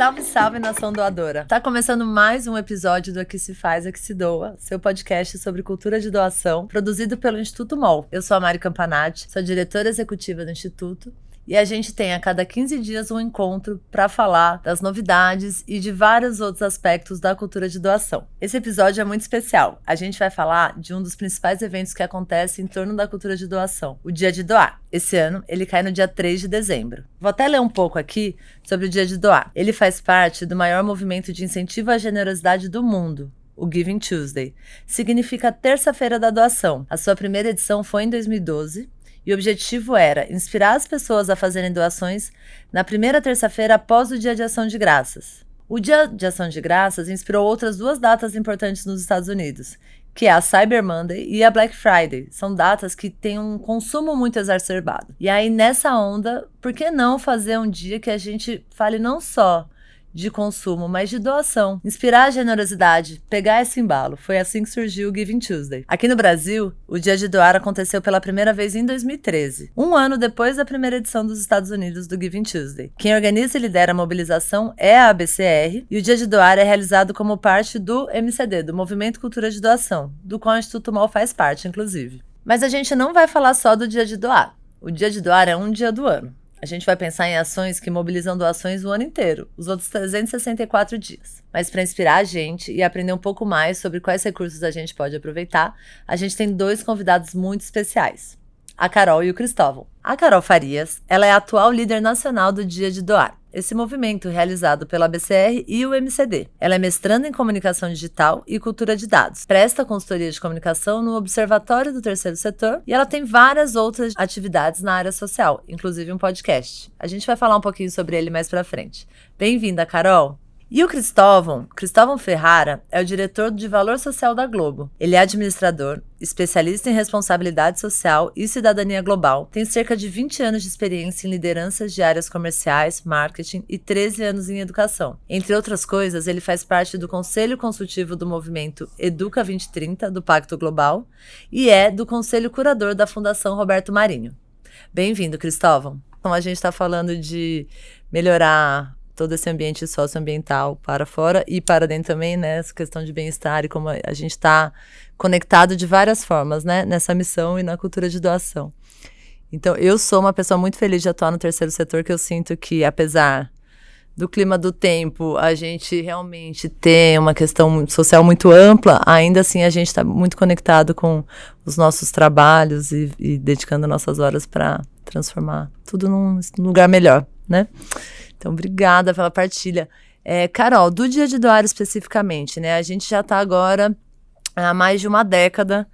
Salve, salve, nação doadora! Tá começando mais um episódio do Aqui Se Faz, Aqui Se Doa, seu podcast sobre cultura de doação, produzido pelo Instituto MOL. Eu sou a Mari Campanati, sou diretora executiva do Instituto, e a gente tem a cada 15 dias um encontro para falar das novidades e de vários outros aspectos da cultura de doação. Esse episódio é muito especial. A gente vai falar de um dos principais eventos que acontece em torno da cultura de doação, o Dia de Doar. Esse ano, ele cai no dia 3 de dezembro. Vou até ler um pouco aqui sobre o Dia de Doar. Ele faz parte do maior movimento de incentivo à generosidade do mundo, o Giving Tuesday. Significa terça-feira da doação. A sua primeira edição foi em 2012. E o objetivo era inspirar as pessoas a fazerem doações na primeira terça-feira após o Dia de Ação de Graças. O Dia de Ação de Graças inspirou outras duas datas importantes nos Estados Unidos, que é a Cyber Monday e a Black Friday. São datas que têm um consumo muito exacerbado. E aí, nessa onda, por que não fazer um dia que a gente fale não só de consumo, mas de doação? Inspirar a generosidade, pegar esse embalo. Foi assim que surgiu o Giving Tuesday. Aqui no Brasil, o Dia de Doar aconteceu pela primeira vez em 2013, um ano depois da primeira edição dos Estados Unidos do Giving Tuesday. Quem organiza e lidera a mobilização é a ABCR, e o Dia de Doar é realizado como parte do MCD, do Movimento Cultura de Doação, do qual o Instituto MOL faz parte, inclusive. Mas a gente não vai falar só do Dia de Doar. O Dia de Doar é um dia do ano. A gente vai pensar em ações que mobilizam doações o ano inteiro, os outros 364 dias. Mas para inspirar a gente e aprender um pouco mais sobre quais recursos a gente pode aproveitar, a gente tem dois convidados muito especiais, a Carol e o Cristóvão. A Carol Farias, ela é a atual líder nacional do Dia de Doar, esse movimento realizado pela BCR e o MCD. Ela é mestranda em Comunicação Digital e Cultura de Dados, presta consultoria de comunicação no Observatório do Terceiro Setor e ela tem várias outras atividades na área social, inclusive um podcast. A gente vai falar um pouquinho sobre ele mais pra frente. Bem-vinda, Carol! E o Cristóvão Ferrara, é o diretor de Valor Social da Globo. Ele é administrador, especialista em responsabilidade social e cidadania global, tem cerca de 20 anos de experiência em lideranças de áreas comerciais, marketing e 13 anos em educação. Entre outras coisas, ele faz parte do Conselho Consultivo do movimento Educa 2030, do Pacto Global, e é do Conselho Curador da Fundação Roberto Marinho. Bem-vindo, Cristóvão. Então, a gente está falando de melhorar todo esse ambiente socioambiental para fora e para dentro também, né? Essa questão de bem-estar e como a gente está conectado de várias formas, né? Nessa missão e na cultura de doação. Então, eu sou uma pessoa muito feliz de atuar no terceiro setor, que eu sinto que, apesar do clima do tempo, a gente realmente tem uma questão social muito ampla, ainda assim a gente está muito conectado com os nossos trabalhos e dedicando nossas horas para transformar tudo num lugar melhor, né? Então, obrigada pela partilha. Carol, do Dia de Doar especificamente, né? A gente já está agora há mais de uma década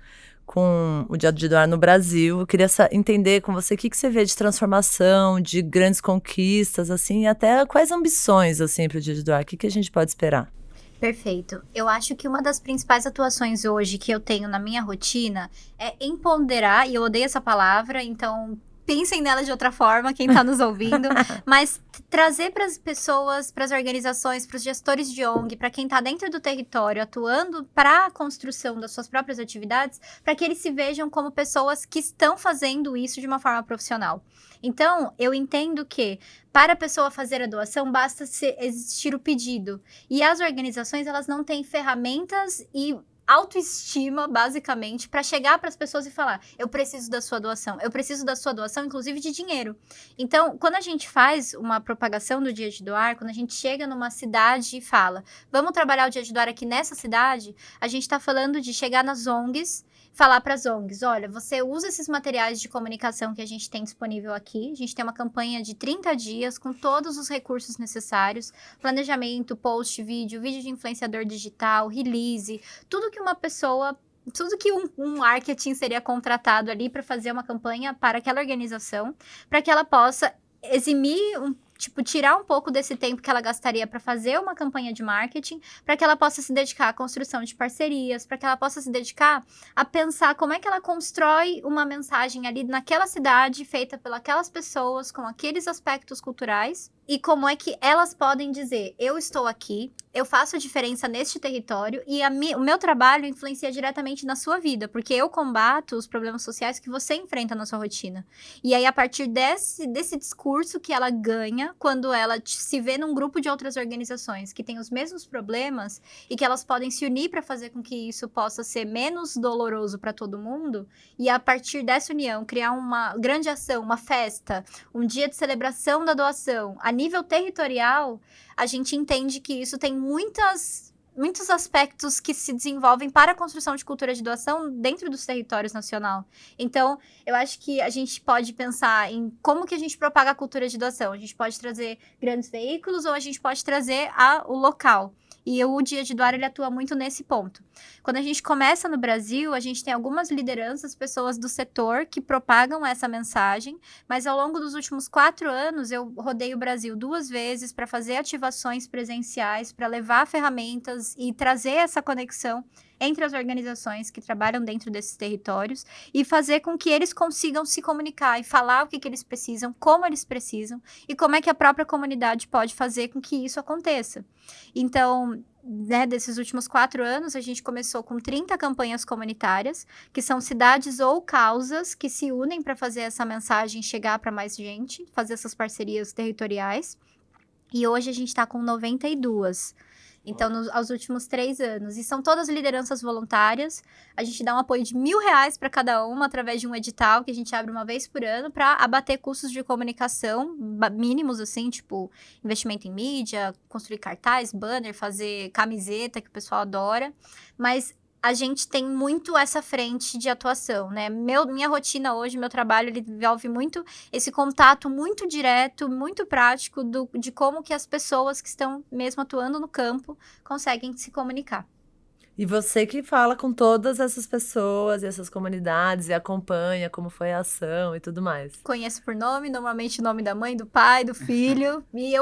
com o Dia de Doar no Brasil. Eu queria entender com você o que você vê de transformação, de grandes conquistas, assim, e até quais ambições, assim, para o Dia de Doar. O que a gente pode esperar? Perfeito. Eu acho que uma das principais atuações hoje que eu tenho na minha rotina é empoderar, e eu odeio essa palavra, então pensem nela de outra forma, quem está nos ouvindo, mas trazer para as pessoas, para as organizações, para os gestores de ONG, para quem está dentro do território, atuando para a construção das suas próprias atividades, para que eles se vejam como pessoas que estão fazendo isso de uma forma profissional. Então, eu entendo que para a pessoa fazer a doação, basta existir o pedido. E as organizações, elas não têm ferramentas e autoestima, basicamente, para chegar para as pessoas e falar: eu preciso da sua doação, inclusive de dinheiro. Então, quando a gente faz uma propagação do Dia de Doar, quando a gente chega numa cidade e fala: vamos trabalhar o Dia de Doar aqui nessa cidade, a gente está falando de chegar nas ONGs, falar para as ONGs: olha, você usa esses materiais de comunicação que a gente tem disponível aqui, a gente tem uma campanha de 30 dias com todos os recursos necessários, planejamento, post, vídeo de influenciador digital, release, tudo que um marketing seria contratado ali para fazer uma campanha para aquela organização, para que ela possa eximir tirar um pouco desse tempo que ela gastaria para fazer uma campanha de marketing, para que ela possa se dedicar à construção de parcerias, para que ela possa se dedicar a pensar como é que ela constrói uma mensagem ali naquela cidade, feita pelas pessoas, com aqueles aspectos culturais, e como é que elas podem dizer: eu estou aqui, eu faço a diferença neste território e o meu trabalho influencia diretamente na sua vida, porque eu combato os problemas sociais que você enfrenta na sua rotina. E aí, a partir desse discurso que ela ganha, ganha quando ela se vê num grupo de outras organizações que têm os mesmos problemas e que elas podem se unir para fazer com que isso possa ser menos doloroso para todo mundo e, a partir dessa união, criar uma grande ação, uma festa, um dia de celebração da doação. A nível territorial, a gente entende que isso tem muitos aspectos que se desenvolvem para a construção de cultura de doação dentro dos territórios nacional. Então, eu acho que a gente pode pensar em como que a gente propaga a cultura de doação. A gente pode trazer grandes veículos ou a gente pode trazer o local. E o Dia de Doar, ele atua muito nesse ponto. Quando a gente começa no Brasil, a gente tem algumas lideranças, pessoas do setor que propagam essa mensagem, mas ao longo dos últimos 4 anos, eu rodei o Brasil 2 vezes para fazer ativações presenciais, para levar ferramentas e trazer essa conexão entre as organizações que trabalham dentro desses territórios e fazer com que eles consigam se comunicar e falar o que eles precisam, como eles precisam e como é que a própria comunidade pode fazer com que isso aconteça. Então, desses últimos 4 anos, a gente começou com 30 campanhas comunitárias, que são cidades ou causas que se unem para fazer essa mensagem chegar para mais gente, fazer essas parcerias territoriais. E hoje a gente está com 92. Então, aos últimos 3 anos. E são todas lideranças voluntárias. A gente dá um apoio de R$1.000 para cada uma, através de um edital que a gente abre uma vez por ano, para abater custos de comunicação mínimos, assim, tipo investimento em mídia, construir cartaz, banner, fazer camiseta, que o pessoal adora. Mas a gente tem muito essa frente de atuação, né? Minha rotina hoje, meu trabalho, ele envolve muito esse contato muito direto, muito prático de como que as pessoas que estão mesmo atuando no campo conseguem se comunicar. E você que fala com todas essas pessoas e essas comunidades e acompanha como foi a ação e tudo mais. Conheço por nome, normalmente o nome da mãe, do pai, do filho. E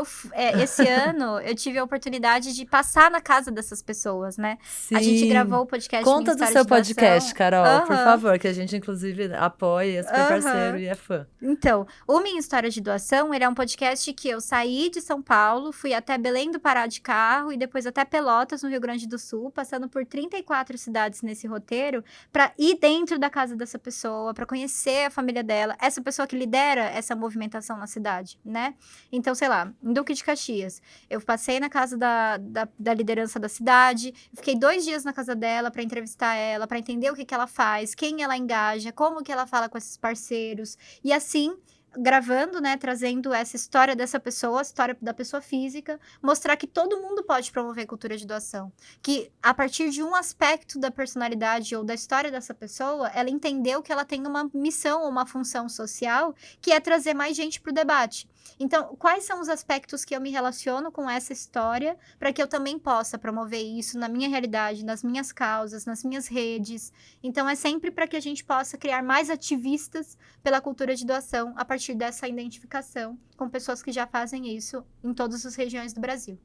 esse ano eu tive a oportunidade de passar na casa dessas pessoas, né? Sim. A gente gravou o podcast Conta do seu podcast, Carol, por Uhum. favor, que a gente inclusive apoia, é super parceiro e é fã. Então, o Minha História de Doação, ele é um podcast que eu saí de São Paulo, fui até Belém do Pará de carro e depois até Pelotas, no Rio Grande do Sul, passando por 34 cidades nesse roteiro, para ir dentro da casa dessa pessoa, para conhecer a família dela, essa pessoa que lidera essa movimentação na cidade, né? Então, sei lá, em Duque de Caxias, eu passei na casa da liderança da cidade, fiquei 2 dias na casa dela para entrevistar ela, para entender o que ela faz, quem ela engaja, como que ela fala com esses parceiros, e assim, gravando, né, trazendo essa história dessa pessoa, a história da pessoa física, mostrar que todo mundo pode promover cultura de doação, que a partir de um aspecto da personalidade ou da história dessa pessoa, ela entendeu que ela tem uma missão ou uma função social, que é trazer mais gente para o debate. Então, quais são os aspectos que eu me relaciono com essa história para que eu também possa promover isso na minha realidade, nas minhas causas, nas minhas redes? Então, é sempre para que a gente possa criar mais ativistas pela cultura de doação a partir dessa identificação com pessoas que já fazem isso em todas as regiões do Brasil.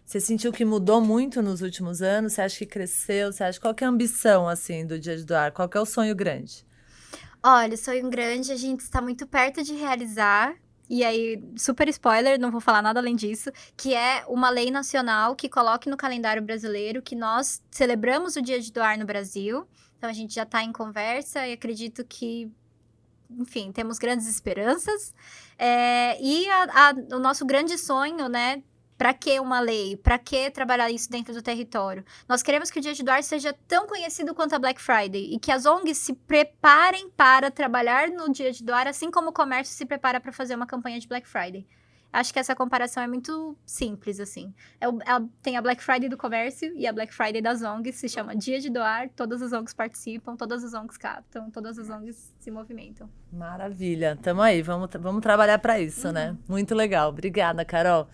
Você sentiu que mudou muito nos últimos anos? Você acha que cresceu? Você acha qual que é a ambição, assim, do Dia de Doar? Qual que é o sonho grande? Olha, o sonho grande a gente está muito perto de realizar. E aí, super spoiler, não vou falar nada além disso, que é uma lei nacional que coloque no calendário brasileiro que nós celebramos o Dia de Doar no Brasil. Então, a gente já está em conversa e acredito que, enfim, temos grandes esperanças. O nosso grande sonho, né? Para que uma lei? Para que trabalhar isso dentro do território? Nós queremos que o Dia de Doar seja tão conhecido quanto a Black Friday e que as ONGs se preparem para trabalhar no Dia de Doar, assim como o comércio se prepara para fazer uma campanha de Black Friday. Acho que essa comparação é muito simples, assim. Tem a Black Friday do comércio e a Black Friday das ONGs, se chama Dia de Doar, todas as ONGs participam, todas as ONGs captam, todas as ONGs se movimentam. Maravilha, tamo aí, vamos trabalhar para isso, né? Muito legal, obrigada, Carol.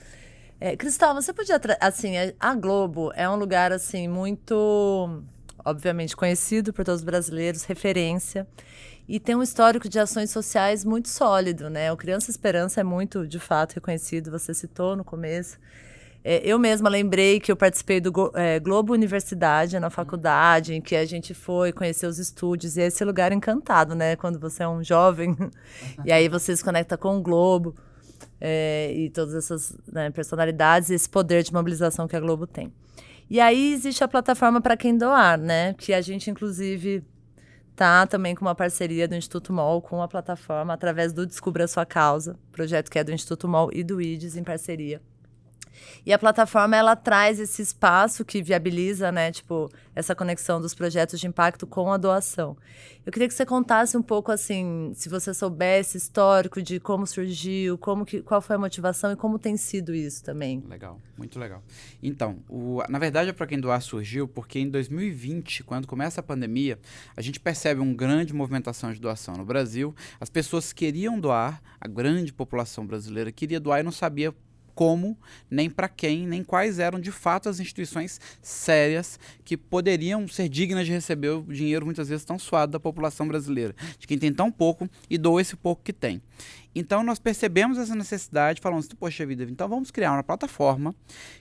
Cristal, você podia... assim, a Globo é um lugar, assim, muito, obviamente, conhecido por todos os brasileiros, referência, e tem um histórico de ações sociais muito sólido, né? O Criança Esperança é muito, de fato, reconhecido, você citou no começo. Eu mesma lembrei que eu participei do Globo Universidade, na faculdade, em que a gente foi conhecer os estúdios, e é esse lugar encantado, né? Quando você é um jovem, e aí você se conecta com o Globo. E todas essas, né, personalidades e esse poder de mobilização que a Globo tem. E aí existe a plataforma Para Quem Doar, né? Que a gente, inclusive, tá também com uma parceria do Instituto MOL com a plataforma através do Descubra a Sua Causa, projeto que é do Instituto MOL e do IDES em parceria. E a plataforma, ela traz esse espaço que viabiliza, né, tipo, essa conexão dos projetos de impacto com a doação. Eu queria que você contasse um pouco, assim, se você soubesse histórico de como surgiu, qual foi a motivação e como tem sido isso também. Legal, muito legal. Então, na verdade, Pra Quem Doar surgiu porque em 2020, quando começa a pandemia, a gente percebe uma grande movimentação de doação no Brasil. As pessoas queriam doar, a grande população brasileira queria doar e não sabia como, nem para quem, nem quais eram de fato as instituições sérias que poderiam ser dignas de receber o dinheiro muitas vezes tão suado da população brasileira, de quem tem tão pouco e doa esse pouco que tem. Então nós percebemos essa necessidade, falamos, poxa vida, então vamos criar uma plataforma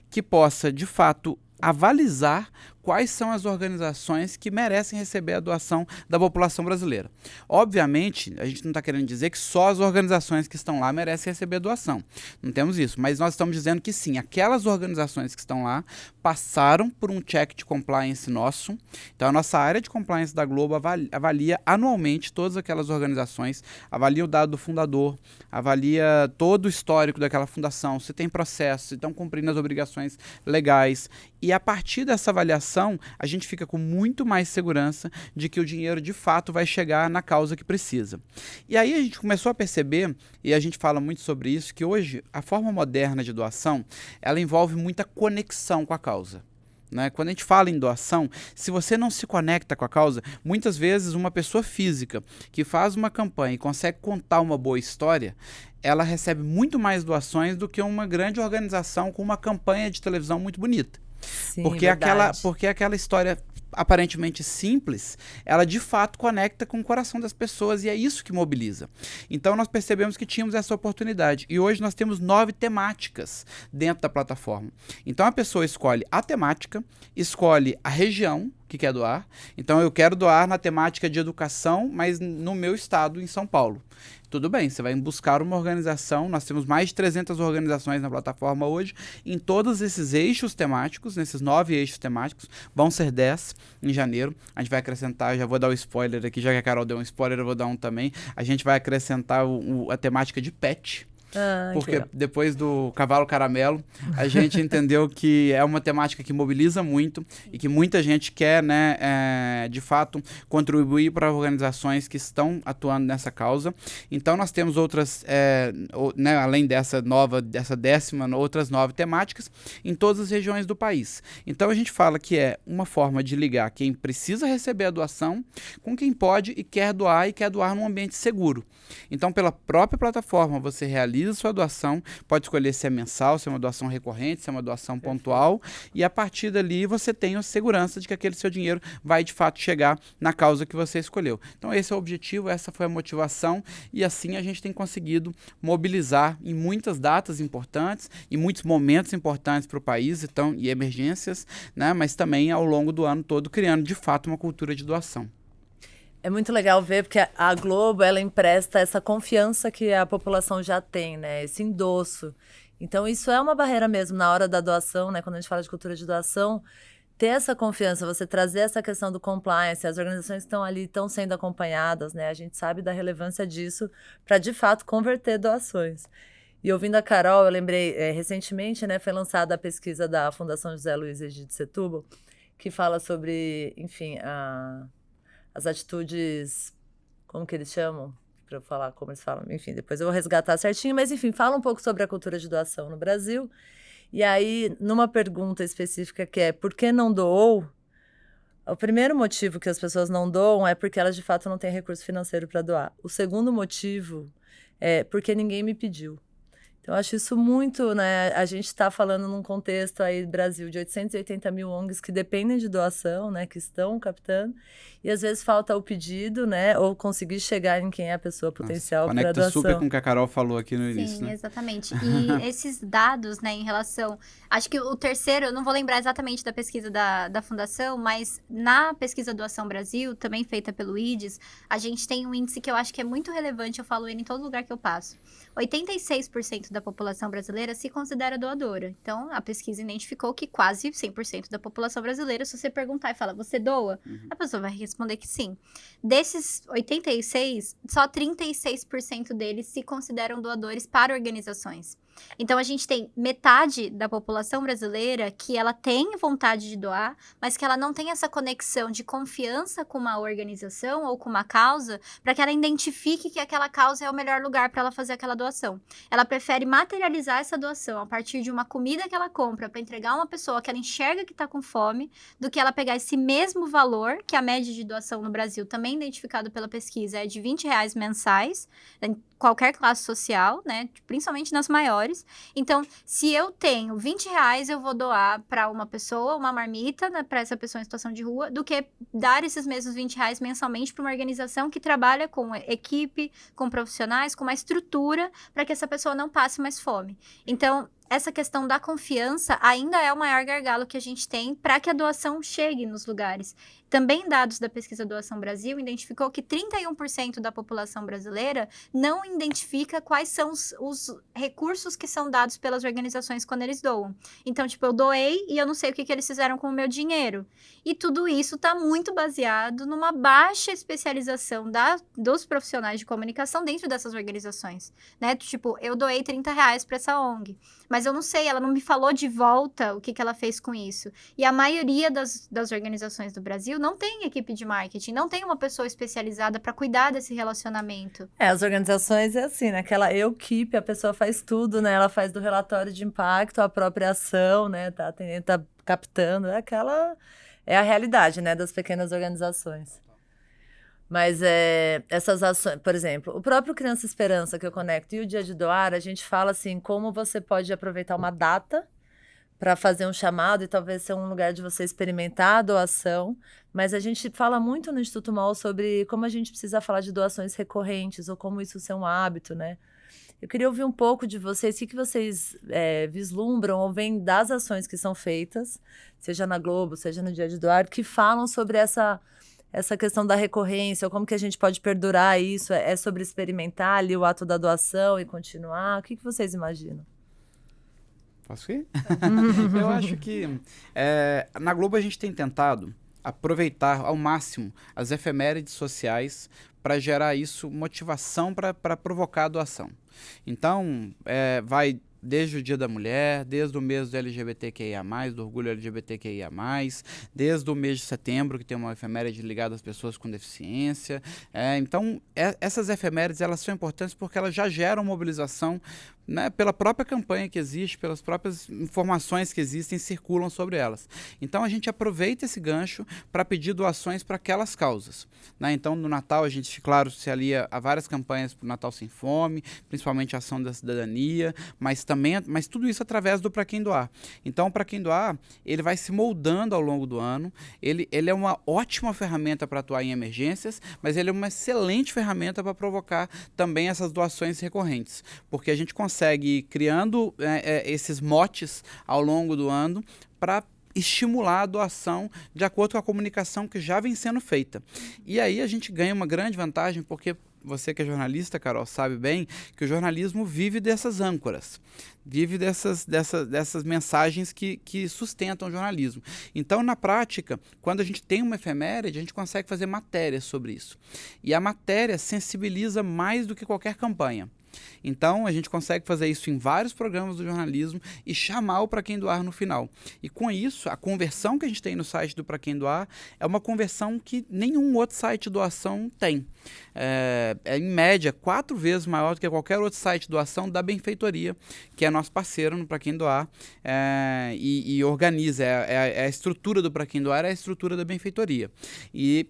que possa de fato avalizar quais são as organizações que merecem receber a doação da população brasileira. Obviamente, a gente não está querendo dizer que só as organizações que estão lá merecem receber a doação. Não temos isso, mas nós estamos dizendo que sim, aquelas organizações que estão lá passaram por um check de compliance nosso. Então, a nossa área de compliance da Globo avalia anualmente todas aquelas organizações, avalia o dado do fundador, avalia todo o histórico daquela fundação, se tem processo, se estão cumprindo as obrigações legais. E a partir dessa avaliação, a gente fica com muito mais segurança de que o dinheiro de fato vai chegar na causa que precisa. E aí a gente começou a perceber, e a gente fala muito sobre isso, que hoje a forma moderna de doação, ela envolve muita conexão com a causa. Né? Quando a gente fala em doação, se você não se conecta com a causa, muitas vezes uma pessoa física que faz uma campanha e consegue contar uma boa história, ela recebe muito mais doações do que uma grande organização com uma campanha de televisão muito bonita. Sim, porque aquela história aparentemente simples, ela de fato conecta com o coração das pessoas e é isso que mobiliza. Então nós percebemos que tínhamos essa oportunidade e hoje nós temos 9 temáticas dentro da plataforma. Então a pessoa escolhe a temática, escolhe a região que quer doar. Então eu quero doar na temática de educação, mas no meu estado, em São Paulo. Tudo bem, você vai buscar uma organização, nós temos mais de 300 organizações na plataforma hoje, em todos esses eixos temáticos, nesses 9 eixos temáticos, vão ser 10 em janeiro, a gente vai acrescentar, já vou dar o spoiler aqui, já que a Carol deu um spoiler, eu vou dar um também, a gente vai acrescentar a temática de pet, porque depois do Cavalo Caramelo, a gente entendeu que é uma temática que mobiliza muito e que muita gente quer, né, de fato, contribuir para organizações que estão atuando nessa causa. Então, nós temos outras, né, além dessa 10ª, outras 9 temáticas em todas as regiões do país. Então, a gente fala que é uma forma de ligar quem precisa receber a doação com quem pode e quer doar num ambiente seguro. Então, pela própria plataforma, você realiza sua doação, pode escolher se é mensal, se é uma doação recorrente, se é uma doação pontual, e a partir dali você tem a segurança de que aquele seu dinheiro vai de fato chegar na causa que você escolheu. Então esse é o objetivo, essa foi a motivação, e assim a gente tem conseguido mobilizar em muitas datas importantes, em muitos momentos importantes para o país, então, e emergências, né, mas também ao longo do ano todo, criando de fato uma cultura de doação. É muito legal ver, porque a Globo, ela empresta essa confiança que a população já tem, né? Esse endosso. Então, isso é uma barreira mesmo na hora da doação, né? Quando a gente fala de cultura de doação, ter essa confiança, você trazer essa questão do compliance, as organizações que estão ali estão sendo acompanhadas, né? A gente sabe da relevância disso para, de fato, converter doações. E ouvindo a Carol, eu lembrei, recentemente, né, foi lançada a pesquisa da Fundação José Luiz Egídio Setúbal, que fala sobre, enfim, as atitudes, como que eles chamam? Para eu falar como eles falam. Enfim, depois eu vou resgatar certinho. Mas, enfim, fala um pouco sobre a cultura de doação no Brasil. E aí, numa pergunta específica que é por que não doou? O primeiro motivo que as pessoas não doam é porque elas, de fato, não têm recurso financeiro para doar. O segundo motivo é porque ninguém me pediu. Então, eu acho isso muito, né? A gente está falando num contexto aí do Brasil de 880 mil ONGs que dependem de doação, né? Que estão captando. E às vezes falta o pedido, né? Ou conseguir chegar em quem é a pessoa potencial para doação. Conecta super com o que a Carol falou aqui no início, né? Sim, exatamente. E esses dados, né, em relação... Acho que o terceiro, eu não vou lembrar exatamente da pesquisa da Fundação, mas na pesquisa Doação Brasil, também feita pelo IDES, a gente tem um índice que eu acho que é muito relevante, eu falo ele em todo lugar que eu passo. 86% da população brasileira se considera doadora. Então, a pesquisa identificou que quase 100% da população brasileira, se você perguntar e falar, você doa? A pessoa vai responder que sim. Desses 86, só 36% deles se consideram doadores para organizações. Então, a gente tem metade da população brasileira que ela tem vontade de doar, mas que ela não tem essa conexão de confiança com uma organização ou com uma causa, para que ela identifique que aquela causa é o melhor lugar para ela fazer aquela doação. Ela prefere materializar essa doação a partir de uma comida que ela compra para entregar a uma pessoa que ela enxerga que está com fome, do que ela pegar esse mesmo valor, que a média de doação no Brasil, também identificado pela pesquisa, é de R$20 mensais, em qualquer classe social, né, principalmente nas maiores. Então, se eu tenho R$20, eu vou doar para uma pessoa, uma marmita, né, para essa pessoa em situação de rua, do que dar esses mesmos R$20 mensalmente para uma organização que trabalha com equipe, com profissionais, com uma estrutura para que essa pessoa não passe mais fome. Então, essa questão da confiança ainda é o maior gargalo que a gente tem para que a doação chegue nos lugares. Também dados da pesquisa Doação Brasil identificou que 31% da população brasileira não identifica quais são os recursos que são dados pelas organizações quando eles doam. Então, tipo, eu doei e eu não sei o que eles fizeram com o meu dinheiro. E tudo isso está muito baseado numa baixa especialização dos profissionais de comunicação dentro dessas organizações, né? Tipo, eu doei R$30 para essa ONG, mas eu não sei, ela não me falou de volta o que ela fez com isso. E a maioria das organizações do Brasil não tem equipe de marketing, não tem uma pessoa especializada para cuidar desse relacionamento. As organizações é assim, né? Aquela equipe, a pessoa faz tudo, né? Ela faz do relatório de impacto, a própria ação, né? Tá captando, é a realidade, né? Das pequenas organizações. Mas essas ações, por exemplo, o próprio Criança Esperança que eu conecto e o Dia de Doar, a gente fala assim, como você pode aproveitar uma data para fazer um chamado e talvez ser um lugar de você experimentar a doação, mas a gente fala muito no Instituto MOL sobre como a gente precisa falar de doações recorrentes ou como isso ser um hábito, né? Eu queria ouvir um pouco de vocês, o que vocês vislumbram ou veem das ações que são feitas, seja na Globo, seja no Dia de Doar, que falam sobre essa questão da recorrência, ou como que a gente pode perdurar isso, é sobre experimentar ali o ato da doação e continuar, o que vocês imaginam? Posso ir? Eu acho que na Globo a gente tem tentado aproveitar ao máximo as efemérides sociais para gerar isso, motivação para provocar a doação. Então, vai desde o Dia da Mulher, desde o mês do LGBTQIA+, do orgulho LGBTQIA+, desde o mês de setembro, que tem uma efeméride ligada às pessoas com deficiência. Então, essas efemérides, elas são importantes porque elas já geram mobilização, né, pela própria campanha que existe, pelas próprias informações que existem, circulam sobre elas. Então, a gente aproveita esse gancho para pedir doações para aquelas causas, né? Então, no Natal, a gente, claro, se alia a várias campanhas para o Natal Sem Fome, principalmente a Ação da Cidadania, mas tudo isso através do Pra Quem Doar. Então, o Pra Quem Doar, ele vai se moldando ao longo do ano, ele é uma ótima ferramenta para atuar em emergências, mas ele é uma excelente ferramenta para provocar também essas doações recorrentes, porque a gente consegue ir criando esses motes ao longo do ano para estimular a doação de acordo com a comunicação que já vem sendo feita. E aí a gente ganha uma grande vantagem, porque você que é jornalista, Carol, sabe bem que o jornalismo vive dessas âncoras, vive dessas mensagens que sustentam o jornalismo. Então, na prática, quando a gente tem uma efeméride, a gente consegue fazer matérias sobre isso. E a matéria sensibiliza mais do que qualquer campanha. Então, a gente consegue fazer isso em vários programas do jornalismo e chamar o Pra Quem Doar no final. E com isso, a conversão que a gente tem no site do Pra Quem Doar é uma conversão que nenhum outro site de doação tem. Em média, 4 vezes maior do que qualquer outro site de doação da Benfeitoria, que é nosso parceiro no Pra Quem Doar, e organiza. A estrutura do Pra Quem Doar é a estrutura da Benfeitoria. E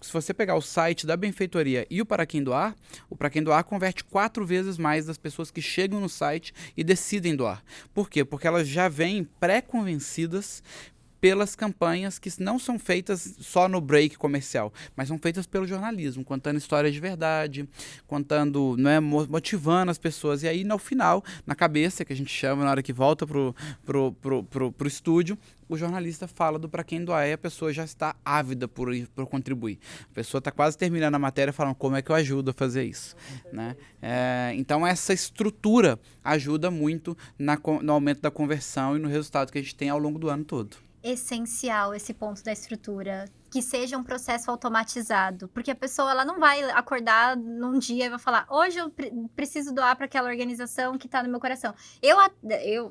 se você pegar o site da Benfeitoria e o Pra Quem Doar, o Pra Quem Doar converte 4 vezes mais das pessoas que chegam no site e decidem doar. Por quê? Porque elas já vêm pré-convencidas pelas campanhas que não são feitas só no break comercial, mas são feitas pelo jornalismo, contando histórias de verdade, contando, né, motivando as pessoas. E aí, no final, na cabeça, que a gente chama, na hora que volta pro estúdio, o jornalista fala do Pra Quem Doar e a pessoa já está ávida por contribuir. A pessoa está quase terminando a matéria falando como é que eu ajudo a fazer isso. Né? Então, essa estrutura ajuda muito no aumento da conversão e no resultado que a gente tem ao longo do ano todo. Essencial esse ponto da estrutura, que seja um processo automatizado, porque a pessoa ela não vai acordar num dia e vai falar, hoje eu preciso doar para aquela organização que está no meu coração. Eu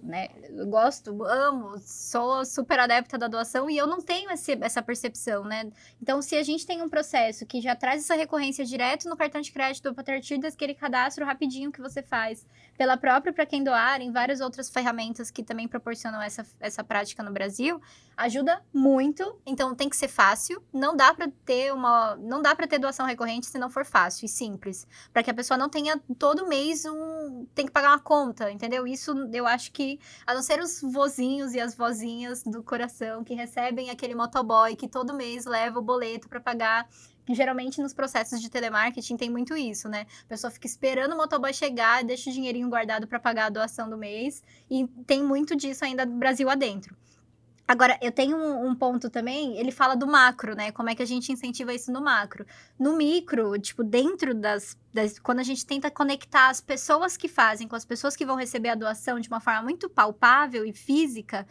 né, gosto, amo, sou super adepta da doação e eu não tenho essa percepção, né? Então, se a gente tem um processo que já traz essa recorrência direto no cartão de crédito a partir daquele cadastro rapidinho que você faz, pela própria Pra Quem Doar, em várias outras ferramentas que também proporcionam essa prática no Brasil, ajuda muito. Então, tem que ser fácil. Não dá para ter doação recorrente se não for fácil e simples, para que a pessoa não tenha todo mês tem que pagar uma conta, entendeu? Isso eu acho que, a não ser os vozinhos e as vozinhas do coração que recebem aquele motoboy que todo mês leva o boleto para pagar, que geralmente nos processos de telemarketing tem muito isso, né? A pessoa fica esperando o motoboy chegar, deixa o dinheirinho guardado para pagar a doação do mês, e tem muito disso ainda do Brasil adentro. Agora, eu tenho um ponto também, ele fala do macro, né? Como é que a gente incentiva isso no macro. No micro, tipo, dentro quando a gente tenta conectar as pessoas que fazem com as pessoas que vão receber a doação de uma forma muito palpável e física,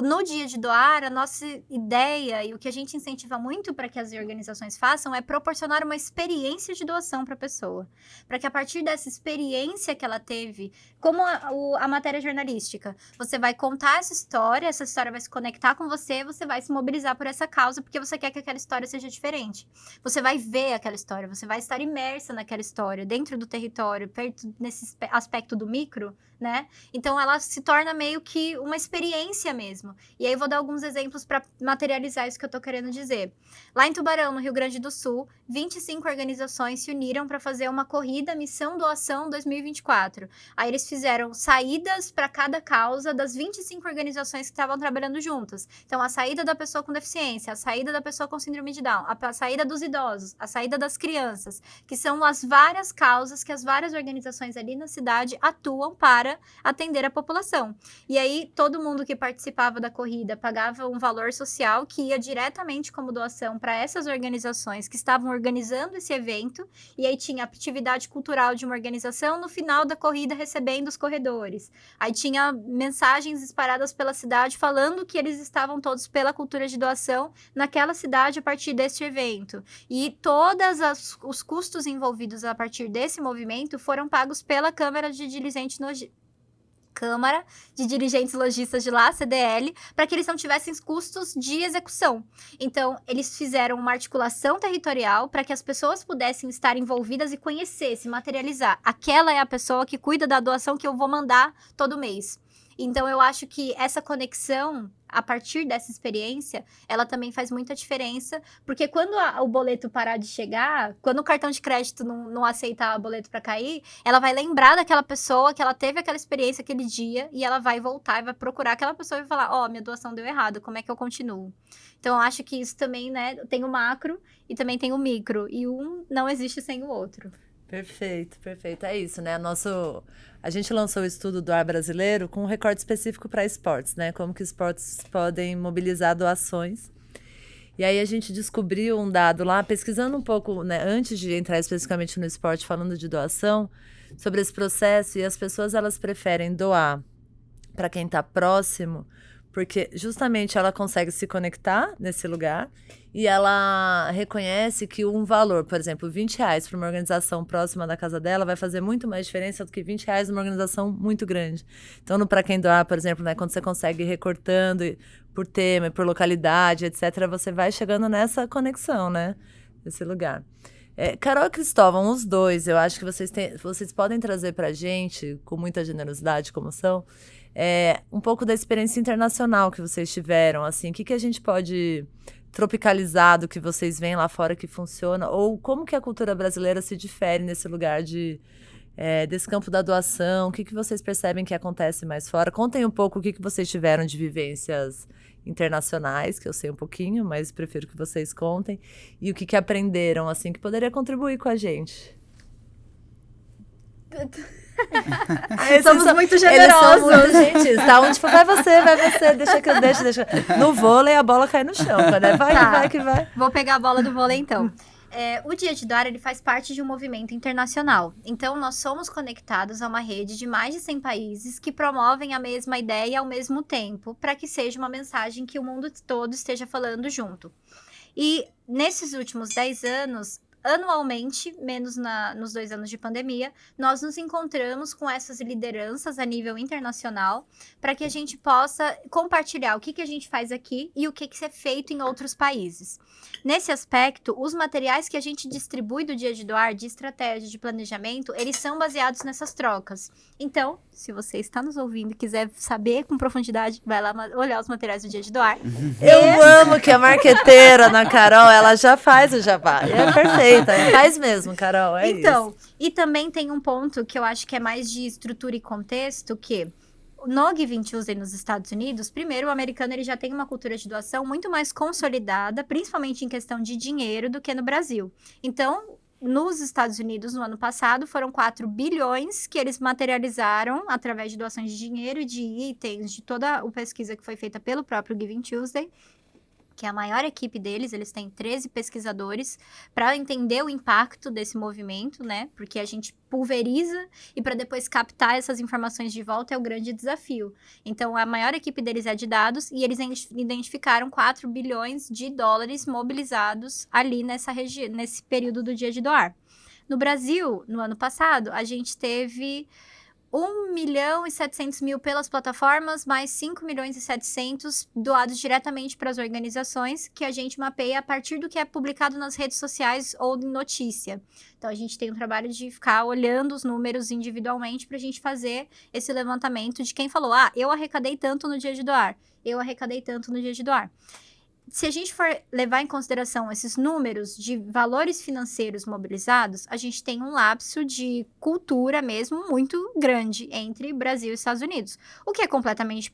no dia de doar, a nossa ideia e o que a gente incentiva muito para que as organizações façam é proporcionar uma experiência de doação para a pessoa. Para que a partir dessa experiência que ela teve, como a matéria jornalística, você vai contar essa história vai se conectar com você vai se mobilizar por essa causa, porque você quer que aquela história seja diferente. Você vai ver aquela história, você vai estar imersa naquela história, dentro do território, perto nesse aspecto do micro, né? Então, ela se torna meio que uma experiência mesmo. E aí, eu vou dar alguns exemplos para materializar isso que eu tô querendo dizer. Lá em Tubarão, no Rio Grande do Sul, 25 organizações se uniram para fazer uma corrida Missão Doação 2024. Aí, eles fizeram saídas para cada causa das 25 organizações que estavam trabalhando juntas. Então, a saída da pessoa com deficiência, a saída da pessoa com síndrome de Down, a saída dos idosos, a saída das crianças, que são as várias causas que as várias organizações ali na cidade atuam para atender a população. E aí, todo mundo que participava da corrida pagava um valor social que ia diretamente como doação para essas organizações que estavam organizando esse evento, e aí tinha a atividade cultural de uma organização no final da corrida recebendo os corredores. Aí tinha mensagens espalhadas pela cidade falando que eles estavam todos pela cultura de doação naquela cidade a partir deste evento. E todos os custos envolvidos a partir desse movimento foram pagos pela Câmara de Dirigentes Lojistas de lá, CDL, para que eles não tivessem custos de execução. Então, eles fizeram uma articulação territorial para que as pessoas pudessem estar envolvidas e conhecer, se materializar. Aquela é a pessoa que cuida da doação que eu vou mandar todo mês. Então, eu acho que essa conexão, a partir dessa experiência, ela também faz muita diferença, porque quando o boleto parar de chegar, quando o cartão de crédito não aceitar o boleto para cair, ela vai lembrar daquela pessoa que ela teve aquela experiência aquele dia, e ela vai voltar e vai procurar aquela pessoa e vai falar, minha doação deu errado, como é que eu continuo? Então, eu acho que isso também, né, tem o macro e também tem o micro, e um não existe sem o outro. Perfeito, perfeito. É isso, né? A gente lançou o estudo do ar brasileiro com um recorte específico para esportes, né? Como que esportes podem mobilizar doações. E aí a gente descobriu um dado lá, pesquisando um pouco, né, antes de entrar especificamente no esporte, falando de doação, sobre esse processo, e as pessoas, elas preferem doar para quem está próximo, porque justamente ela consegue se conectar nesse lugar e ela reconhece que um valor, por exemplo, R$20 para uma organização próxima da casa dela vai fazer muito mais diferença do que R$20 numa organização muito grande. Então, no Pra Quem Doar, por exemplo, né, quando você consegue ir recortando por tema, por localidade, etc., você vai chegando nessa conexão, né, nesse lugar. Carol e Cristóvão, os dois, eu acho que vocês podem trazer para a gente, com muita generosidade, como são, um pouco da experiência internacional que vocês tiveram, assim, o que a gente pode tropicalizar do que vocês veem lá fora que funciona, ou como que a cultura brasileira se difere nesse lugar desse campo da doação, o que vocês percebem que acontece mais fora? Contem um pouco o que vocês tiveram de vivências internacionais, que eu sei um pouquinho, mas prefiro que vocês contem. E o que aprenderam, assim, que poderia contribuir com a gente. Somos muito generosos. Eles são muito gentis, tá? Onde for, vai você, deixa. No vôlei, a bola cai no chão. Vai que vai. Vou pegar a bola do vôlei, então. O Dia de Doar, ele faz parte de um movimento internacional. Então, nós somos conectados a uma rede de mais de 100 países que promovem a mesma ideia ao mesmo tempo, para que seja uma mensagem que o mundo todo esteja falando junto. E, nesses últimos 10 anos, anualmente, menos nos 2 anos de pandemia, nós nos encontramos com essas lideranças a nível internacional para que a gente possa compartilhar o que a gente faz aqui e o que é feito em outros países. Nesse aspecto, os materiais que a gente distribui do Dia de Doar, de estratégia, de planejamento, eles são baseados nessas trocas. Então, se você está nos ouvindo e quiser saber com profundidade, vai lá olhar os materiais do Dia de Doar. Eu amo que a marqueteira na Carol, ela já faz o jabá. É perfeito. Faz mesmo, Carol, então, isso. E também tem um ponto que eu acho que é mais de estrutura e contexto, que no Giving Tuesday nos Estados Unidos, primeiro, o americano ele já tem uma cultura de doação muito mais consolidada, principalmente em questão de dinheiro, do que no Brasil. Então, nos Estados Unidos, no ano passado, foram 4 bilhões que eles materializaram através de doações de dinheiro e de itens, de toda a pesquisa que foi feita pelo próprio Giving Tuesday, que é a maior equipe deles, eles têm 13 pesquisadores para entender o impacto desse movimento, né? Porque a gente pulveriza e para depois captar essas informações de volta é o grande desafio. Então, a maior equipe deles é de dados e eles identificaram 4 bilhões de dólares mobilizados ali nesse período do Dia de Doar. No Brasil, no ano passado, a gente teve 1.700.000 pelas plataformas, mais 5.700.000 doados diretamente para as organizações, que a gente mapeia a partir do que é publicado nas redes sociais ou em notícia. Então, a gente tem um trabalho de ficar olhando os números individualmente para a gente fazer esse levantamento de quem falou, eu arrecadei tanto no Dia de Doar, eu arrecadei tanto no Dia de Doar. Se a gente for levar em consideração esses números de valores financeiros mobilizados, a gente tem um lapso de cultura mesmo muito grande entre Brasil e Estados Unidos. O que é completamente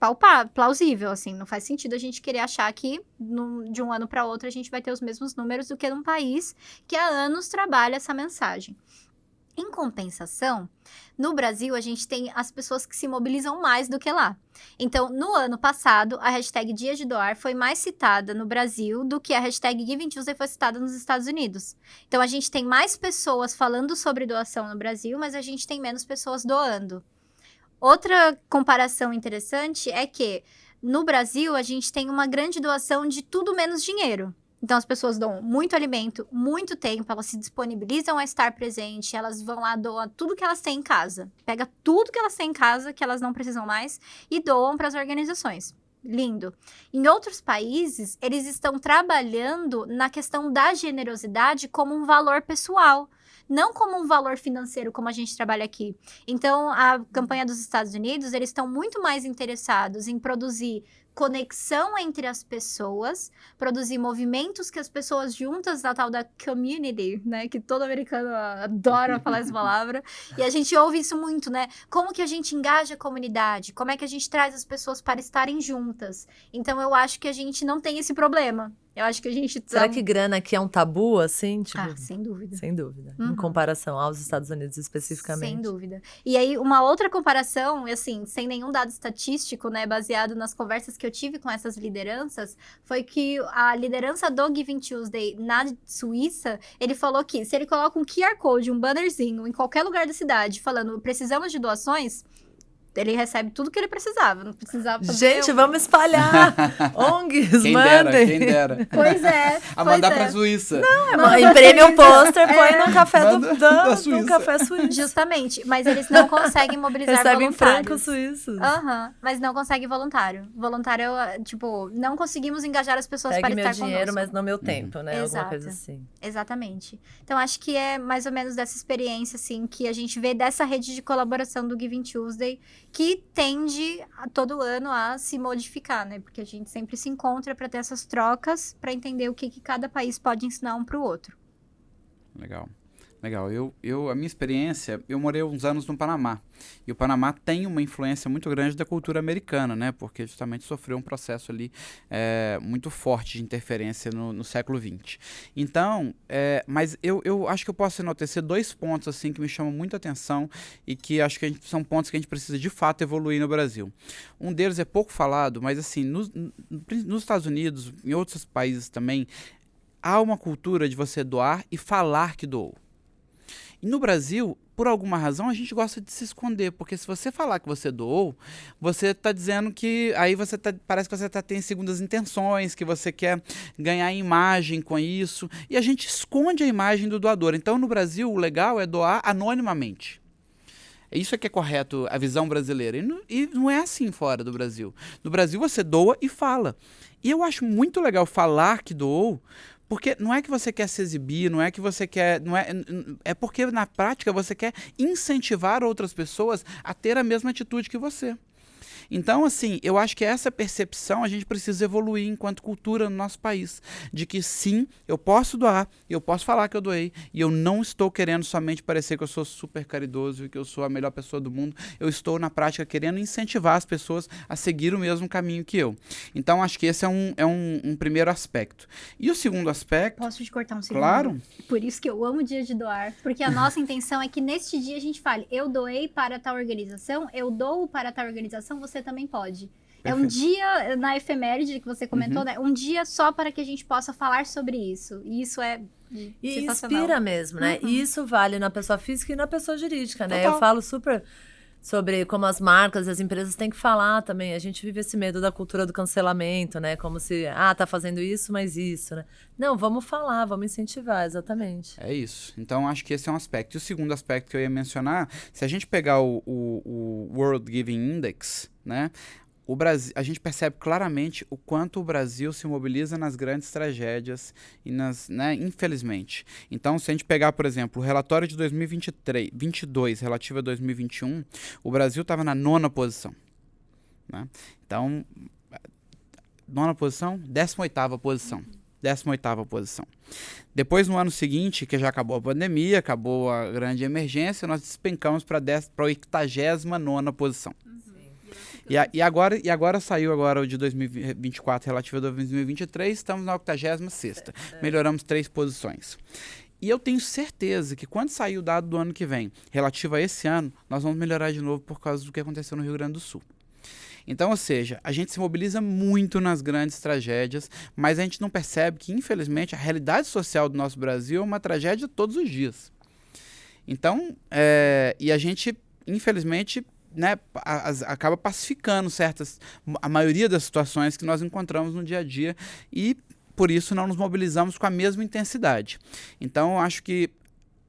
plausível, assim, não faz sentido a gente querer achar que de um ano para outro a gente vai ter os mesmos números do que num país que há anos trabalha essa mensagem. Em compensação, no Brasil, a gente tem as pessoas que se mobilizam mais do que lá. Então, no ano passado, a hashtag Dia de Doar foi mais citada no Brasil do que a hashtag Giving Tuesday foi citada nos Estados Unidos. Então, a gente tem mais pessoas falando sobre doação no Brasil, mas a gente tem menos pessoas doando. Outra comparação interessante é que, no Brasil, a gente tem uma grande doação de tudo menos dinheiro. Então, as pessoas doam muito alimento, muito tempo, elas se disponibilizam a estar presente, elas vão lá, doam tudo que elas têm em casa. Pega tudo que elas têm em casa, que elas não precisam mais, e doam para as organizações. Lindo. Em outros países, eles estão trabalhando na questão da generosidade como um valor pessoal, não como um valor financeiro, como a gente trabalha aqui. Então, a campanha dos Estados Unidos, eles estão muito mais interessados em produzir conexão entre as pessoas, produzir movimentos que as pessoas juntas, na tal da community, né, que todo americano adora falar essa palavra, e a gente ouve isso muito, né, como que a gente engaja a comunidade, como é que a gente traz as pessoas para estarem juntas. Então, eu acho que a gente não tem esse problema. Eu acho que a gente... Será que grana aqui é um tabu, assim? Tipo, sem dúvida. Sem dúvida. Em comparação aos Estados Unidos especificamente. Sem dúvida. E aí, uma outra comparação, assim, sem nenhum dado estatístico, né, baseado nas conversas que eu tive com essas lideranças, foi que a liderança do Giving Tuesday na Suíça, ele falou que se ele coloca um QR Code, um bannerzinho, em qualquer lugar da cidade, falando, precisamos de doações... Ele recebe tudo que ele precisava, não precisava fazer... Gente, vamos espalhar! ONGs, quem mandem! Quem dera. Pois é. A mandar pra Suíça. Não, imprime um pôster, põe no café da Suíça. no café suíço. Justamente, mas eles não conseguem mobilizar Recebem voluntários. francos suíços. Mas não conseguem voluntário. Voluntário, tipo, não conseguimos engajar as pessoas para estar conosco. Pegue meu dinheiro, mas não meu tempo, né? Exato. Alguma coisa assim. Exatamente. Então, acho que é mais ou menos dessa experiência, assim, que a gente vê dessa rede de colaboração do Giving Tuesday, que tende todo ano a se modificar, né? Porque a gente sempre se encontra para ter essas trocas, para entender o que cada país pode ensinar um para o outro. Legal. Legal. A minha experiência, eu morei uns anos no Panamá. E o Panamá tem uma influência muito grande da cultura americana, né? Porque justamente sofreu um processo ali muito forte de interferência no século XX. Então, mas eu acho que eu posso enaltecer 2 pontos assim que me chamam muita atenção e que acho que são pontos que a gente precisa de fato evoluir no Brasil. Um deles é pouco falado, mas assim, nos Estados Unidos, em outros países também, há uma cultura de você doar e falar que doou. E no Brasil, por alguma razão, a gente gosta de se esconder, porque se você falar que você doou, você está dizendo que aí parece que você tem segundas intenções, que você quer ganhar imagem com isso, e a gente esconde a imagem do doador. Então, no Brasil, o legal é doar anonimamente. Isso é que é correto, a visão brasileira. E não é assim fora do Brasil. No Brasil, você doa e fala. E eu acho muito legal falar que doou, porque não é que você quer se exibir, não é que você quer... É porque, na prática, você quer incentivar outras pessoas a ter a mesma atitude que você. Então, assim, eu acho que essa percepção a gente precisa evoluir enquanto cultura no nosso país. De que, sim, eu posso doar, eu posso falar que eu doei, e eu não estou querendo somente parecer que eu sou super caridoso e que eu sou a melhor pessoa do mundo. Eu estou, na prática, querendo incentivar as pessoas a seguir o mesmo caminho que eu. Então, acho que esse é um primeiro aspecto. E o segundo aspecto... Posso te cortar um segundo? Claro. Por isso que eu amo o dia de doar. Porque a nossa intenção é que neste dia a gente fale, eu doei para tal organização, eu dou para tal organização, você também pode. Perfeito. É um dia, na efeméride que você comentou, né? Um dia só para que a gente possa falar sobre isso. E isso é e inspira mesmo, né? E isso vale na pessoa física e na pessoa jurídica, né? Total. Eu falo super sobre como as marcas e as empresas têm que falar também. A gente vive esse medo da cultura do cancelamento, né? Como se, tá fazendo isso, mas isso, né? Não, vamos falar, vamos incentivar, exatamente. É isso. Então, acho que esse é um aspecto. E o segundo aspecto que eu ia mencionar, se a gente pegar o World Giving Index, né? O Brasil, a gente percebe claramente o quanto o Brasil se mobiliza nas grandes tragédias e né, infelizmente. Então, se a gente pegar, por exemplo, o relatório de 2022 relativo a 2021, o Brasil estava na 9ª posição. Né? Então, 9ª posição, 18ª posição. 18ª posição. Depois, no ano seguinte, que já acabou a pandemia, acabou a grande emergência, nós despencamos para a 89ª posição. E agora saiu o de 2024 relativo a 2023, estamos na 86ª. Melhoramos 3 posições. E eu tenho certeza que quando sair o dado do ano que vem, relativo a esse ano, nós vamos melhorar de novo por causa do que aconteceu no Rio Grande do Sul. Então, ou seja, a gente se mobiliza muito nas grandes tragédias, mas a gente não percebe que, infelizmente, a realidade social do nosso Brasil é uma tragédia todos os dias. Então, e a gente, infelizmente, né, acaba pacificando a maioria das situações que nós encontramos no dia a dia e, por isso, não nos mobilizamos com a mesma intensidade. Então, eu acho que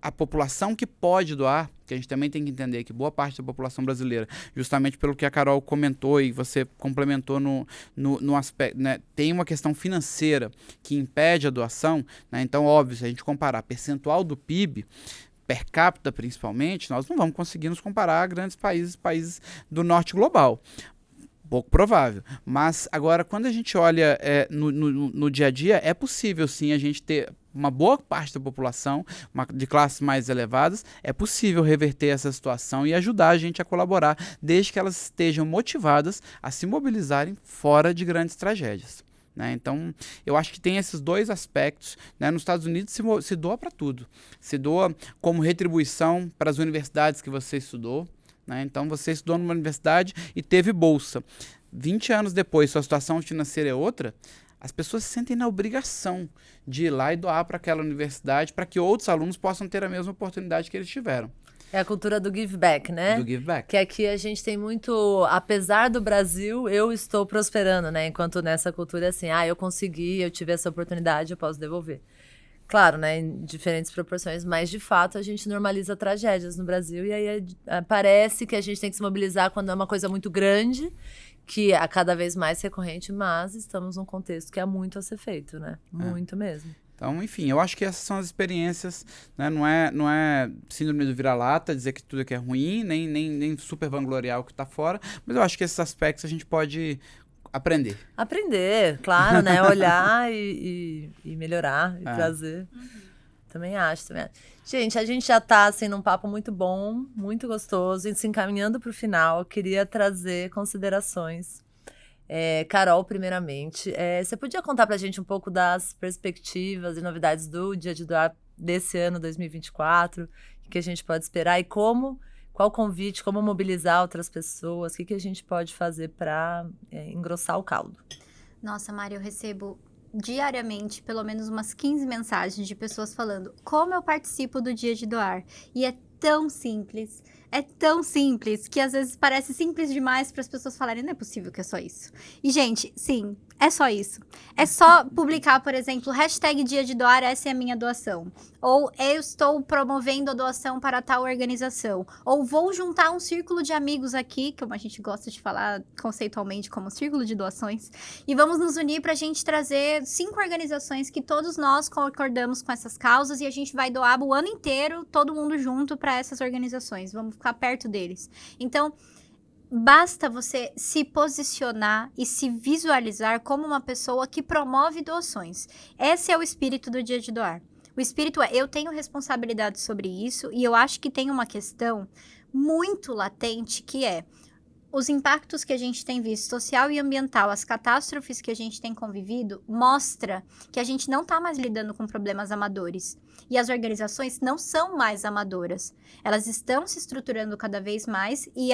a população que pode doar, que a gente também tem que entender que boa parte da população brasileira, justamente pelo que a Carol comentou e você complementou no aspecto, né, tem uma questão financeira que impede a doação, né, então, óbvio, se a gente comparar percentual do PIB, per capita principalmente, nós não vamos conseguir nos comparar a grandes países do norte global. Pouco provável. Mas agora, quando a gente olha no dia a dia, é possível sim a gente ter uma boa parte da população de classes mais elevadas, é possível reverter essa situação e ajudar a gente a colaborar, desde que elas estejam motivadas a se mobilizarem fora de grandes tragédias. Né? Então, eu acho que tem esses 2 aspectos. Né? Nos Estados Unidos se doa para tudo. Se doa como retribuição para as universidades que você estudou. Né? Então, você estudou numa universidade e teve bolsa. 20 anos depois, sua situação financeira é outra, as pessoas se sentem na obrigação de ir lá e doar para aquela universidade para que outros alunos possam ter a mesma oportunidade que eles tiveram. É a cultura do give back, né? Do give back. Que aqui a gente tem muito, apesar do Brasil, eu estou prosperando, né? Enquanto nessa cultura é assim, eu consegui, eu tive essa oportunidade, eu posso devolver. Claro, né? Em diferentes proporções, mas de fato a gente normaliza tragédias no Brasil e aí parece que a gente tem que se mobilizar quando é uma coisa muito grande, que é cada vez mais recorrente, mas estamos num contexto que há muito a ser feito, né? Muito mesmo. Então, enfim, eu acho que essas são as experiências, né? Não é síndrome do vira-lata, dizer que tudo aqui é ruim, nem super vangloriar o que está fora, mas eu acho que esses aspectos a gente pode aprender. Aprender, claro, né? Olhar e melhorar e trazer. Também acho, também acho. Gente, a gente já tá, assim, num papo muito bom, muito gostoso, e se encaminhando pro final, eu queria trazer considerações. Carol, primeiramente, você podia contar pra gente um pouco das perspectivas e novidades do Dia de Doar desse ano, 2024, o que a gente pode esperar e qual o convite, como mobilizar outras pessoas, o que a gente pode fazer para engrossar o caldo? Nossa, Mari, eu recebo diariamente pelo menos umas 15 mensagens de pessoas falando como eu participo do Dia de Doar. E é tão simples que às vezes parece simples demais para as pessoas falarem, não é possível que é só isso. E, gente, sim, é só isso. É só publicar, por exemplo, hashtag Dia de Doar, essa é a minha doação. Ou eu estou promovendo a doação para tal organização. Ou vou juntar um círculo de amigos aqui, como a gente gosta de falar conceitualmente como círculo de doações, e vamos nos unir para a gente trazer 5 organizações que todos nós concordamos com essas causas e a gente vai doar o ano inteiro, todo mundo junto para essas organizações. Vamos ficar perto deles. Então, basta você se posicionar e se visualizar como uma pessoa que promove doações. Esse é o espírito do Dia de Doar. O espírito eu tenho responsabilidade sobre isso e eu acho que tem uma questão muito latente que é os impactos que a gente tem visto, social e ambiental, as catástrofes que a gente tem convivido, mostra que a gente não está mais lidando com problemas amadores. E as organizações não são mais amadoras. Elas estão se estruturando cada vez mais e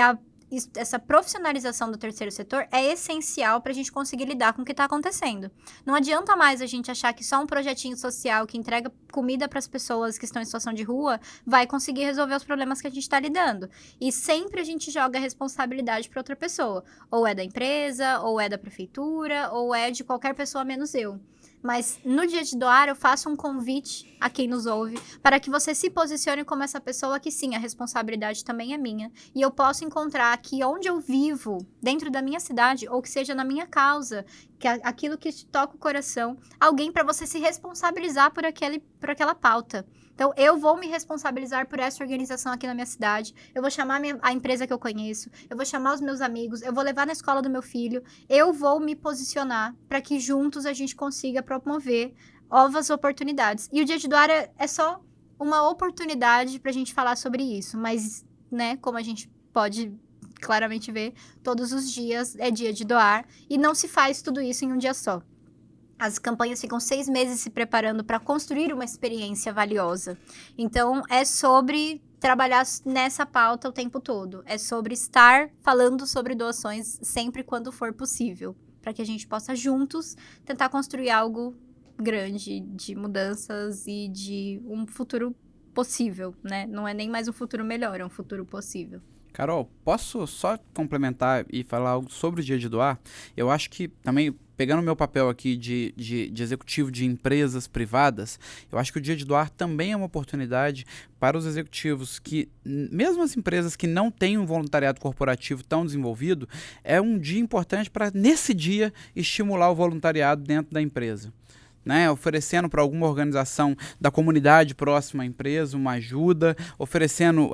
essa profissionalização do terceiro setor é essencial para a gente conseguir lidar com o que está acontecendo. Não adianta mais a gente achar que só um projetinho social que entrega comida para as pessoas que estão em situação de rua vai conseguir resolver os problemas que a gente está lidando. E sempre a gente joga a responsabilidade para outra pessoa. Ou é da empresa, ou é da prefeitura, ou é de qualquer pessoa menos eu. Mas no Dia de Doar eu faço um convite a quem nos ouve para que você se posicione como essa pessoa que sim, a responsabilidade também é minha. E eu posso encontrar aqui onde eu vivo, dentro da minha cidade, ou que seja na minha causa, que é aquilo que te toca o coração, alguém para você se responsabilizar por aquela pauta. Então, eu vou me responsabilizar por essa organização aqui na minha cidade, eu vou chamar a empresa que eu conheço, eu vou chamar os meus amigos, eu vou levar na escola do meu filho, eu vou me posicionar para que juntos a gente consiga promover novas oportunidades. E o Dia de Doar é só uma oportunidade para a gente falar sobre isso, mas, né, como a gente pode claramente ver, todos os dias é dia de doar e não se faz tudo isso em um dia só. As campanhas ficam 6 meses se preparando para construir uma experiência valiosa. Então, é sobre trabalhar nessa pauta o tempo todo. É sobre estar falando sobre doações sempre quando for possível. Para que a gente possa juntos tentar construir algo grande de mudanças e de um futuro possível, né? Não é nem mais um futuro melhor, é um futuro possível. Carol, posso só complementar e falar algo sobre o Dia de Doar? Eu acho que também, pegando o meu papel aqui de executivo de empresas privadas, eu acho que o Dia de Doar também é uma oportunidade para os executivos que, mesmo as empresas que não têm um voluntariado corporativo tão desenvolvido, é um dia importante para, nesse dia, estimular o voluntariado dentro da empresa. Né, oferecendo para alguma organização da comunidade próxima à empresa uma ajuda, oferecendo,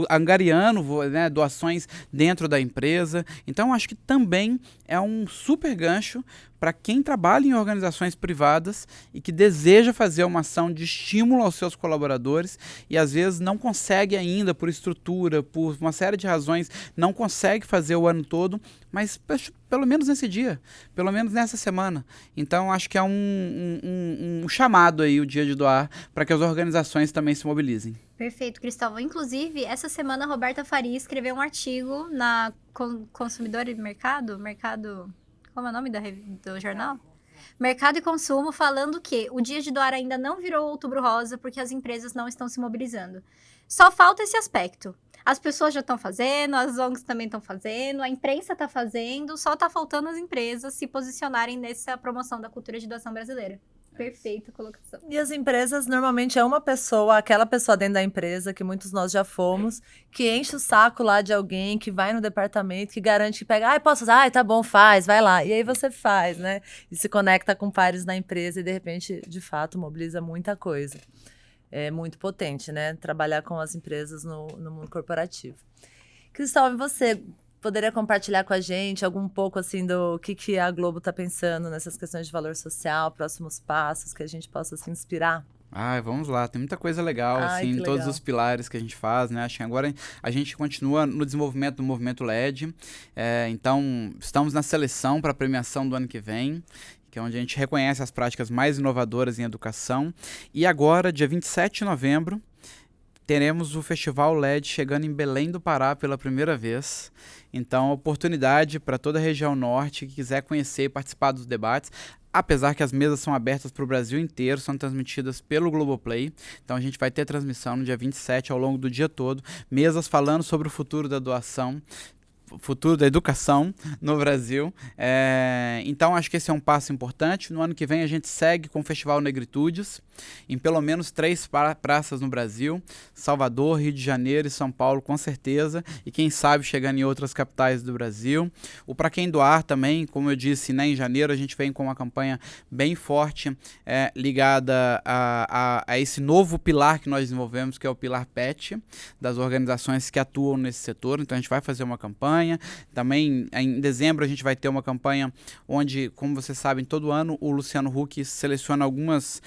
angariando, né, doações dentro da empresa. Então, acho que também é um super gancho para quem trabalha em organizações privadas e que deseja fazer uma ação de estímulo aos seus colaboradores e às vezes não consegue ainda, por estrutura, por uma série de razões, não consegue fazer o ano todo, mas pelo menos nesse dia, pelo menos nessa semana. Então, acho que é um chamado aí, o Dia de Doar, para que as organizações também se mobilizem. Perfeito, Cristóvão. Inclusive, essa semana a Roberta Faria escreveu um artigo na Consumidor e Mercado, como é o nome do jornal? Mercado e Consumo, falando que o Dia de Doar ainda não virou Outubro Rosa porque as empresas não estão se mobilizando. Só falta esse aspecto. As pessoas já estão fazendo, as ONGs também estão fazendo, a imprensa está fazendo, só está faltando as empresas se posicionarem nessa promoção da cultura de doação brasileira. Perfeita colocação. E as empresas, normalmente, é uma pessoa, aquela pessoa dentro da empresa, que muitos nós já fomos, que enche o saco lá de alguém, que vai no departamento, que garante que pega, posso usar? Tá bom, faz, vai lá. E aí você faz, né? E se conecta com pares na empresa e, de repente, de fato, mobiliza muita coisa. É muito potente, né? Trabalhar com as empresas no mundo corporativo. Cristóvão, você poderia compartilhar com a gente algum pouco, assim, do que a Globo tá pensando nessas questões de valor social, próximos passos, que a gente possa se inspirar? Vamos lá, tem muita coisa legal, assim, em todos os pilares que a gente faz, né? Acho que agora a gente continua no desenvolvimento do movimento LED, então estamos na seleção para a premiação do ano que vem, que é onde a gente reconhece as práticas mais inovadoras em educação. E agora, dia 27 de novembro, teremos o Festival LED chegando em Belém do Pará pela primeira vez. Então, oportunidade para toda a região norte que quiser conhecer e participar dos debates. Apesar que as mesas são abertas para o Brasil inteiro, são transmitidas pelo Globoplay. Então a gente vai ter transmissão no dia 27 ao longo do dia todo. Mesas falando sobre o futuro da doação, futuro da educação no Brasil. Então acho que esse é um passo importante. No ano que vem a gente segue com o Festival Negritudes, em pelo menos 3 praças no Brasil, Salvador, Rio de Janeiro e São Paulo, com certeza, e quem sabe chegando em outras capitais do Brasil. O Pra Quem Doar também, como eu disse, né, em janeiro a gente vem com uma campanha bem forte, ligada a esse novo pilar que nós desenvolvemos, que é o pilar PET, das organizações que atuam nesse setor. Então a gente vai fazer uma campanha. Também em dezembro a gente vai ter uma campanha onde, como vocês sabem, todo ano o Luciano Huck seleciona algumas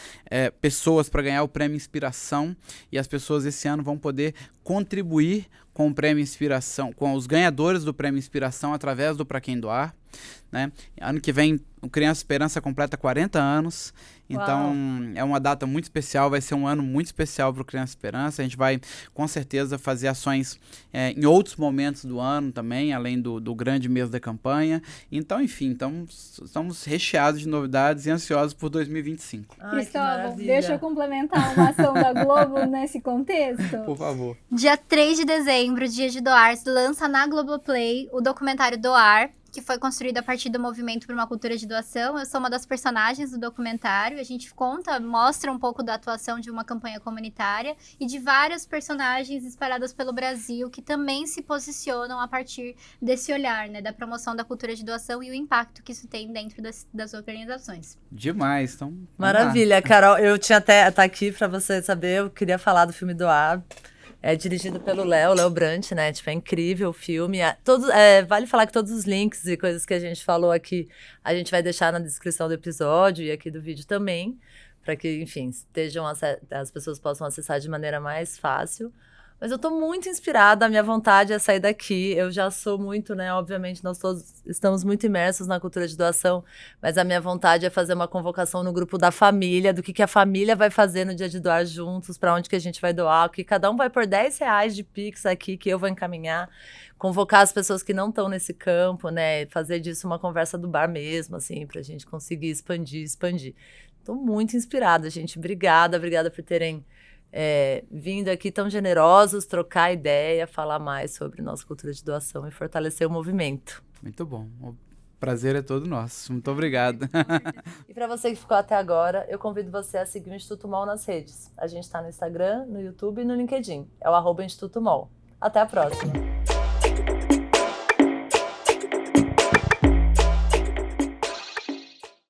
pessoas para ganhar o Prêmio Inspiração, e as pessoas esse ano vão poder contribuir com o Prêmio Inspiração, com os ganhadores do Prêmio Inspiração através do Pra Quem Doar, né? Ano que vem o Criança Esperança completa 40 anos, então é uma data muito especial, vai ser um ano muito especial para o Criança Esperança. A gente vai com certeza fazer ações em outros momentos do ano também, além do grande mês da campanha. Então, enfim, estamos recheados de novidades e ansiosos por 2025. Cristóvão, deixa eu complementar uma ação da Globo nesse contexto. Por favor. Dia 3 de dezembro, dia de doar, lança na Globoplay o documentário Doar, que foi construído a partir do movimento por uma cultura de doação. Eu sou uma das personagens do documentário. A gente mostra um pouco da atuação de uma campanha comunitária e de vários personagens espalhados pelo Brasil que também se posicionam a partir desse olhar, né, da promoção da cultura de doação e o impacto que isso tem dentro das organizações. Demais, então. Maravilha, Carol. Eu tinha até tá aqui para você saber, eu queria falar do filme Doar. É dirigido pelo Léo Brant, né? Tipo, é incrível o filme. Vale falar que todos os links e coisas que a gente falou aqui, a gente vai deixar na descrição do episódio e aqui do vídeo também, para que, enfim, as pessoas possam acessar de maneira mais fácil. Mas eu tô muito inspirada, a minha vontade é sair daqui. Eu já sou muito, né? Obviamente, nós todos estamos muito imersos na cultura de doação, mas a minha vontade é fazer uma convocação no grupo da família, do que a família vai fazer no dia de doar juntos, para onde que a gente vai doar, que cada um vai pôr R$10 de Pix aqui, que eu vou encaminhar, convocar as pessoas que não estão nesse campo, né? Fazer disso uma conversa do bar mesmo, assim, pra gente conseguir expandir. Tô muito inspirada, gente. Obrigada por terem vindo aqui tão generosos, trocar ideia, falar mais sobre nossa cultura de doação e fortalecer o movimento. Muito bom. O prazer é todo nosso. Muito obrigado. E para você que ficou até agora, eu convido você a seguir o Instituto MOL nas redes. A gente está no Instagram, no YouTube e no LinkedIn. É o @Instituto MOL. Até a próxima.